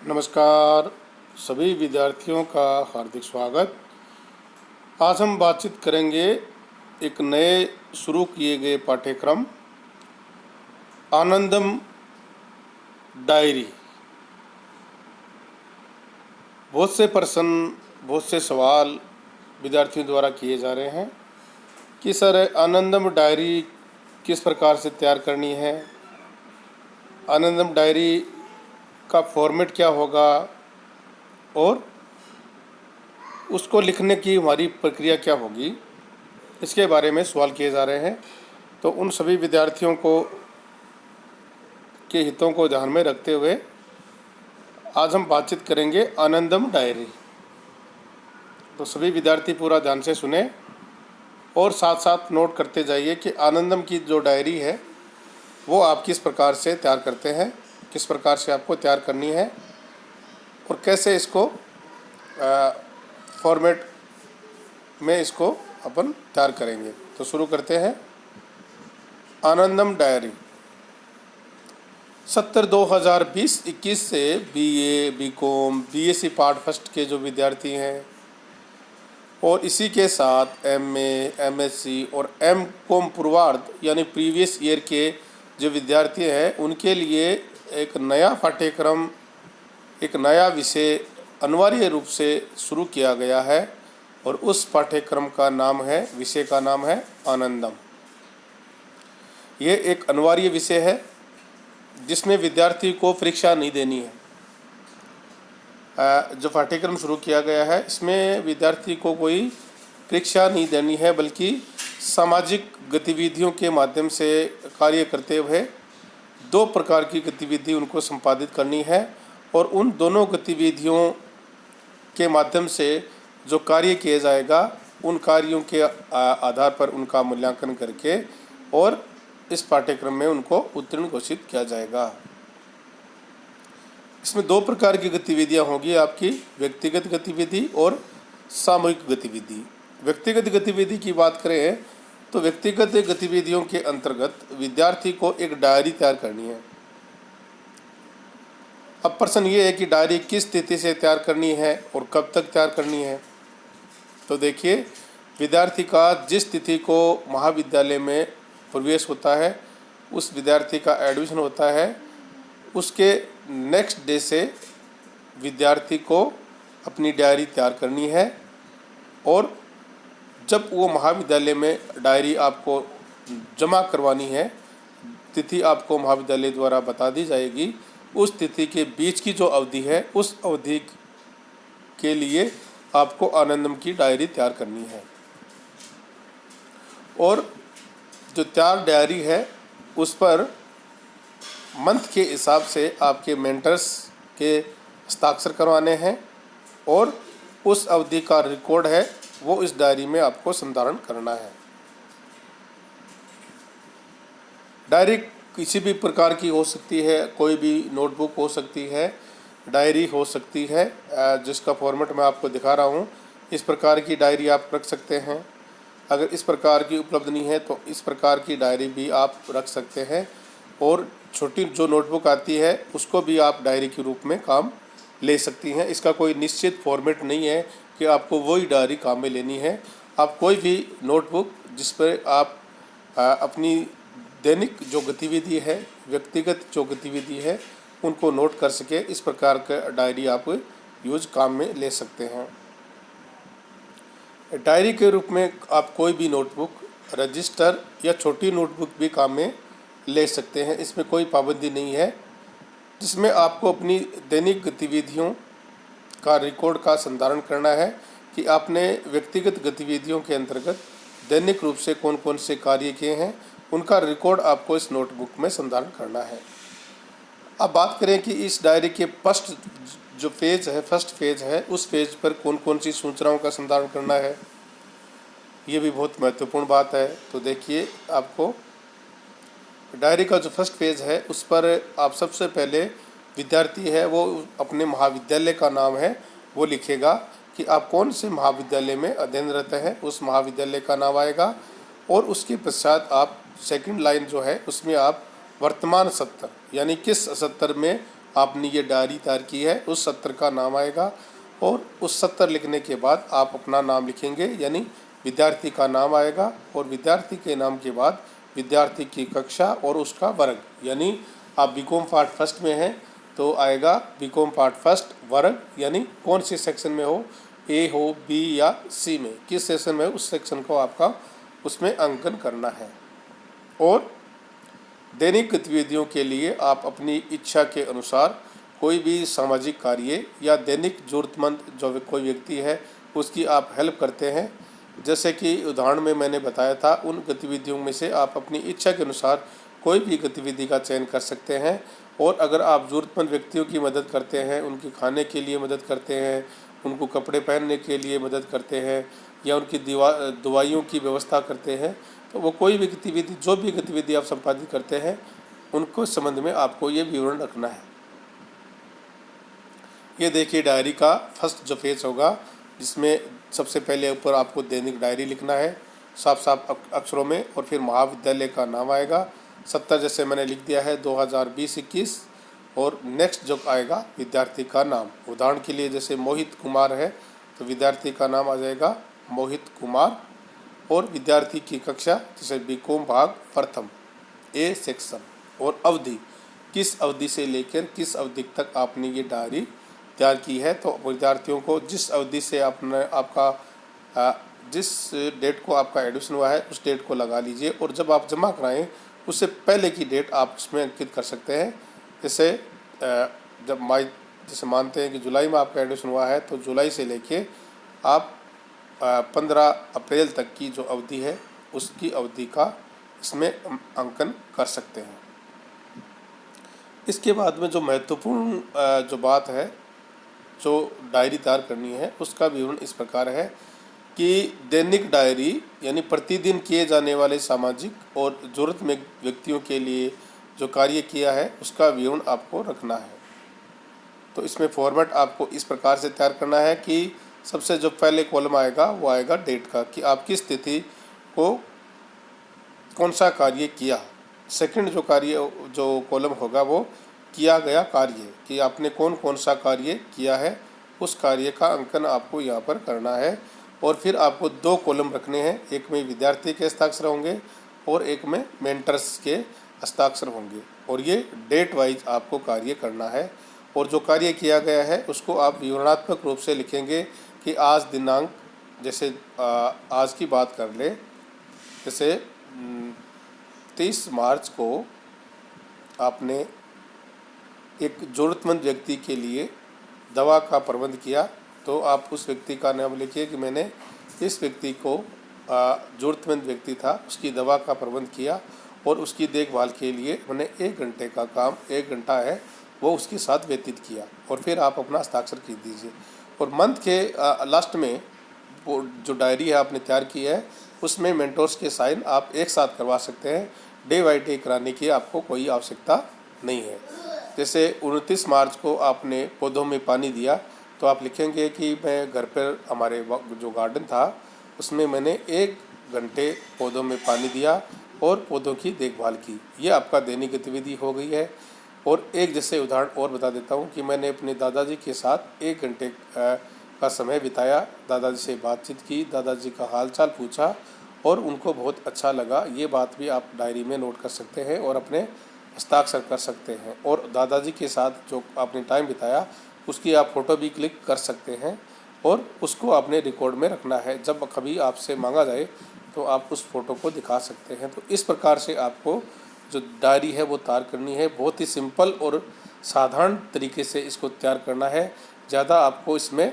नमस्कार सभी विद्यार्थियों का हार्दिक स्वागत। आज हम बातचीत करेंगे एक नए शुरू किए गए पाठ्यक्रम आनंदम डायरी। बहुत से प्रश्न, बहुत से सवाल विद्यार्थियों द्वारा किए जा रहे हैं कि सर आनंदम डायरी किस प्रकार से तैयार करनी है, आनंदम डायरी का फॉर्मेट क्या होगा और उसको लिखने की हमारी प्रक्रिया क्या होगी, इसके बारे में सवाल किए जा रहे हैं। तो उन सभी विद्यार्थियों को के हितों को ध्यान में रखते हुए आज हम बातचीत करेंगे आनंदम डायरी। तो सभी विद्यार्थी पूरा ध्यान से सुने और साथ साथ नोट करते जाइए कि आनंदम की जो डायरी है वो आप किस प्रकार से तैयार करते हैं, किस प्रकार से आपको तैयार करनी है और कैसे इसको फॉर्मेट में इसको अपन तैयार करेंगे। तो शुरू करते हैं। आनंदम डायरी 70/2020-21 से BA, BCom, BSc part first के जो विद्यार्थी हैं और इसी के साथ एमए, एमएससी और एमकॉम पूर्वार्ध यानी प्रीवियस ईयर के जो विद्यार्थी हैं उनके लिए एक नया पाठ्यक्रम, एक नया विषय अनिवार्य रूप से शुरू किया गया है और उस पाठ्यक्रम का नाम है, विषय का नाम है आनंदम। ये एक अनिवार्य विषय है जिसमें विद्यार्थी को परीक्षा नहीं देनी है। जो पाठ्यक्रम शुरू किया गया है इसमें विद्यार्थी को कोई परीक्षा नहीं देनी है, बल्कि सामाजिक गतिविधियों के माध्यम से कार्य करते हुए 2 प्रकार की गतिविधि उनको संपादित करनी है और उन दोनों गतिविधियों के माध्यम से जो कार्य किया जाएगा उन कार्यों के आधार पर उनका मूल्यांकन करके और इस पाठ्यक्रम में उनको उत्तीर्ण घोषित किया जाएगा। इसमें 2 प्रकार की गतिविधियां होगी आपकी, व्यक्तिगत गतिविधि और सामूहिक गतिविधि। व्यक्तिगत गतिविधि की बात करें तो व्यक्तिगत गतिविधियों के अंतर्गत विद्यार्थी को एक डायरी तैयार करनी है। अब प्रश्न ये है कि डायरी किस तिथि से तैयार करनी है और कब तक तैयार करनी है। तो देखिए, विद्यार्थी का जिस तिथि को महाविद्यालय में प्रवेश होता है, उस विद्यार्थी का एडमिशन होता है, उसके नेक्स्ट डे से विद्यार्थी को अपनी डायरी तैयार करनी है और जब वो महाविद्यालय में डायरी आपको जमा करवानी है, तिथि आपको महाविद्यालय द्वारा बता दी जाएगी। उस तिथि के बीच की जो अवधि है उस अवधि के लिए आपको आनंदम की डायरी तैयार करनी है और जो तैयार डायरी है उस पर मंथ के हिसाब से आपके मेंटर्स के हस्ताक्षर करवाने हैं और उस अवधि का रिकॉर्ड है वो इस डायरी में आपको संधारण करना है। डायरी किसी भी प्रकार की हो सकती है, कोई भी नोटबुक हो सकती है, डायरी हो सकती है, जिसका फॉर्मेट मैं आपको दिखा रहा हूँ। इस प्रकार की डायरी आप रख सकते हैं। अगर इस प्रकार की उपलब्ध नहीं है तो इस प्रकार की डायरी भी आप रख सकते हैं और छोटी जो नोटबुक आती है उसको भी आप डायरी के रूप में काम ले सकती हैं। इसका कोई निश्चित फॉर्मेट नहीं है कि आपको वही डायरी काम में लेनी है। आप कोई भी नोटबुक जिस पर आप अपनी दैनिक जो गतिविधि है, व्यक्तिगत जो गतिविधि है, उनको नोट कर सके, इस प्रकार का डायरी आप यूज काम में ले सकते हैं। डायरी के रूप में आप कोई भी नोटबुक, रजिस्टर या छोटी नोटबुक भी काम में ले सकते हैं। इसमें कोई पाबंदी नहीं है, जिसमें आपको अपनी दैनिक गतिविधियों का रिकॉर्ड का संधारण करना है कि आपने व्यक्तिगत गतिविधियों के अंतर्गत दैनिक रूप से कौन कौन से कार्य किए हैं, उनका रिकॉर्ड आपको इस नोटबुक में संधारण करना है। अब बात करें कि इस डायरी के फर्स्ट फेज है, उस फेज पर कौन कौन सी सूचनाओं का संधारण करना है, ये भी बहुत महत्वपूर्ण बात है। तो देखिए, आपको डायरी का जो फर्स्ट फेज है उस पर आप सबसे पहले विद्यार्थी है वो अपने महाविद्यालय का नाम है वो लिखेगा कि आप कौन से महाविद्यालय में अध्ययनरत हैं, उस महाविद्यालय का नाम आएगा और उसके पश्चात आप सेकंड लाइन जो है उसमें आप वर्तमान सत्र यानी किस सत्र में आपने ये डायरी तैयार की है उस सत्र का नाम आएगा, और उस सत्र लिखने के बाद आप अपना नाम लिखेंगे, यानी विद्यार्थी का नाम आएगा, और विद्यार्थी के नाम के बाद विद्यार्थी की कक्षा और उसका वर्ग, यानी आप बीकॉम पार्ट फर्स्ट में हैं तो आएगा बीकॉम पार्ट फर्स्ट वर्ग, यानी कौन से सेक्शन में हो, ए हो, बी या सी में, किस सेक्शन में उस सेक्शन को आपका उसमें अंकन करना है। और दैनिक गतिविधियों के लिए आप अपनी इच्छा के अनुसार कोई भी सामाजिक कार्य या दैनिक ज़रूरतमंद जो कोई व्यक्ति है उसकी आप हेल्प करते हैं। जैसे कि उदाहरण में मैंने बताया था, उन गतिविधियों में से आप अपनी इच्छा के अनुसार कोई भी गतिविधि का चयन कर सकते हैं। और अगर आप ज़रूरतमंद व्यक्तियों की मदद करते हैं, उनके खाने के लिए मदद करते हैं, उनको कपड़े पहनने के लिए मदद करते हैं, या उनकी दवाइयों की व्यवस्था करते हैं, तो वो कोई भी गतिविधि, जो भी गतिविधि आप संपादित करते हैं उनको संबंध में आपको ये विवरण रखना है। ये देखिए डायरी का फर्स्ट जो पेज होगा, जिसमें सबसे पहले ऊपर आपको दैनिक डायरी लिखना है साफ साफ अक्षरों में, और फिर महाविद्यालय का नाम आएगा, 70 जैसे मैंने लिख दिया है 2020-21, और नेक्स्ट जो आएगा विद्यार्थी का नाम। उदाहरण के लिए जैसे मोहित कुमार है तो विद्यार्थी का नाम आ जाएगा मोहित कुमार, और विद्यार्थी की कक्षा जैसे बीकॉम भाग प्रथम ए सेक्शन, और अवधि किस अवधि से लेकर किस अवधि तक आपने ये डायरी तैयार की है। तो विद्यार्थियों को जिस अवधि से आपने जिस डेट को आपका एडमिशन हुआ है उस डेट को लगा लीजिए, और जब आप जमा कराएं उससे पहले की डेट आप उसमें अंकित कर सकते हैं। जैसे जैसे मानते हैं कि जुलाई में आपका एडमिशन हुआ है तो जुलाई से लेके आप 15 अप्रैल तक की जो अवधि है उसकी अवधि का इसमें अंकन कर सकते हैं। इसके बाद में जो महत्वपूर्ण जो बात है जो डायरी तैयार करनी है उसका विवरण इस प्रकार है कि दैनिक डायरी यानी प्रतिदिन किए जाने वाले सामाजिक और ज़रूरतमंद व्यक्तियों के लिए जो कार्य किया है उसका विवरण आपको रखना है। तो इसमें फॉर्मेट आपको इस प्रकार से तैयार करना है कि सबसे जो पहले कॉलम आएगा वो आएगा डेट का, कि आप किस तिथि को कौन सा कार्य किया। सेकंड जो कॉलम होगा वो किया गया कार्य, कि आपने कौन कौन सा कार्य किया है उस कार्य का अंकन आपको यहाँ पर करना है। और फिर आपको 2 कॉलम रखने हैं, एक में विद्यार्थी के हस्ताक्षर होंगे और एक में मेंटर्स के हस्ताक्षर होंगे, और ये डेट वाइज आपको कार्य करना है। और जो कार्य किया गया है उसको आप विवरणात्मक रूप से लिखेंगे कि आज दिनांक, जैसे आज की बात कर ले, जैसे 30 मार्च को आपने एक ज़रूरतमंद व्यक्ति के लिए दवा का प्रबंध किया, तो आप उस व्यक्ति का नाम लिखिए कि मैंने इस व्यक्ति को, ज़रूरतमंद व्यक्ति था, उसकी दवा का प्रबंध किया और उसकी देखभाल के लिए मैंने 1 घंटे का काम, 1 घंटा है वो उसके साथ व्यतीत किया। और फिर आप अपना हस्ताक्षर कीज दीजिए। और मंथ के लास्ट में वो जो डायरी है आपने तैयार की है उसमें मेंटोर्स के साइन आप एक साथ करवा सकते हैं, डे बाई डे कराने की आपको कोई आवश्यकता नहीं है। जैसे 29 मार्च को आपने पौधों में पानी दिया तो आप लिखेंगे कि मैं घर पर हमारे जो गार्डन था उसमें मैंने 1 घंटे पौधों में पानी दिया और पौधों की देखभाल की। ये आपका दैनिक गतिविधि हो गई है। और एक जैसे उदाहरण और बता देता हूँ कि मैंने अपने दादाजी के साथ 1 घंटे का समय बिताया, दादाजी से बातचीत की, दादाजी का हालचाल पूछा और उनको बहुत अच्छा लगा। ये बात भी आप डायरी में नोट कर सकते हैं और अपने हस्ताक्षर कर सकते हैं। और दादाजी के साथ जो आपने टाइम बिताया उसकी आप फ़ोटो भी क्लिक कर सकते हैं और उसको आपने रिकॉर्ड में रखना है। जब कभी आपसे मांगा जाए तो आप उस फ़ोटो को दिखा सकते हैं। तो इस प्रकार से आपको जो डायरी है वो तैयार करनी है। बहुत ही सिंपल और साधारण तरीके से इसको तैयार करना है। ज़्यादा आपको इसमें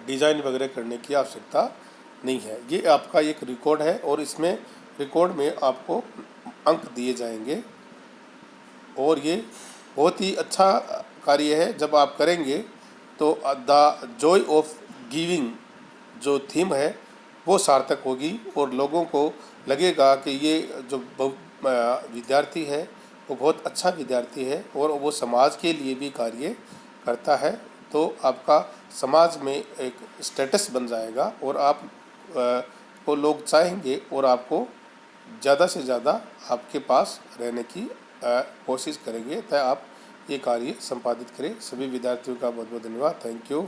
डिज़ाइन वगैरह करने की आवश्यकता नहीं है। ये आपका एक रिकॉर्ड है और इसमें रिकॉर्ड में आपको अंक दिए जाएंगे और ये बहुत ही अच्छा कार्य है। जब आप करेंगे तो द जॉय ऑफ गिविंग जो थीम है वो सार्थक होगी और लोगों को लगेगा कि ये जो विद्यार्थी है वो बहुत अच्छा विद्यार्थी है और वो समाज के लिए भी कार्य करता है। तो आपका समाज में एक स्टेटस बन जाएगा और आप को लोग चाहेंगे और आपको ज़्यादा से ज़्यादा आपके पास रहने की कोशिश करेंगे। तो आप ये कार्य संपादित करें। सभी विद्यार्थियों का बहुत बहुत धन्यवाद। Thank you.